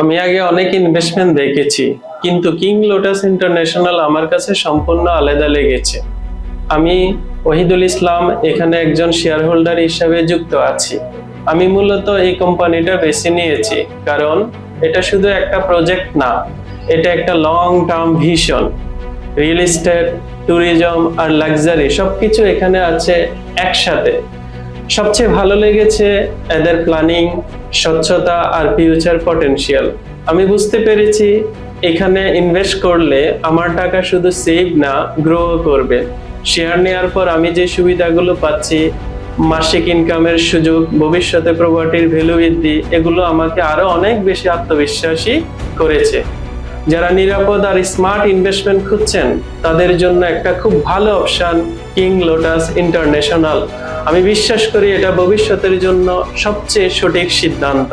আমি আগে অনেক ইনভেস্টমেন্ট দেখেছি, কিন্তু কিং লোটাস ইন্টারন্যাশনাল আমার কাছে সম্পূর্ণ আলাদা লেগেছে। আমি ওহিদুল ইসলাম, এখানে একজন শেয়ার হোল্ডার হিসাবে যুক্ত আছি। আমি মূলত এই কোম্পানিটা বেছে নিয়েছি কারণ এটা শুধু একটা প্রজেক্ট না, এটা একটা long term vision. Real estate, tourism আর লাক্সারি সবকিছু এখানে আছে একসাথে। সবচেয়ে ভালো লেগেছে এদের প্ল্যানিং, স্বচ্ছতা আর ফিউচার পটেনশিয়াল। আমি বুঝতে পেরেছি এখানে ইনভেস্ট করলে আমার টাকা শুধু সেভ না, গ্রো করবে। শেয়ার নেওয়ার পর আমি যে সুবিধাগুলো পাচ্ছি, মাসিক ইনকামের সুযোগ, ভবিষ্যতে প্রপার্টির ভ্যালু বৃদ্ধি, এগুলো আমাকে আরো অনেক বেশি আত্মবিশ্বাসী করেছে। যারা নিরাপদ আর স্মার্ট ইনভেস্টমেন্ট খুঁজছেন তাদের জন্য একটা খুব ভালো অপশন কিং লোটাস ইন্টারন্যাশনাল। আমি বিশ্বাস করি এটা ভবিষ্যতের জন্য সবচেয়ে সঠিক সিদ্ধান্ত।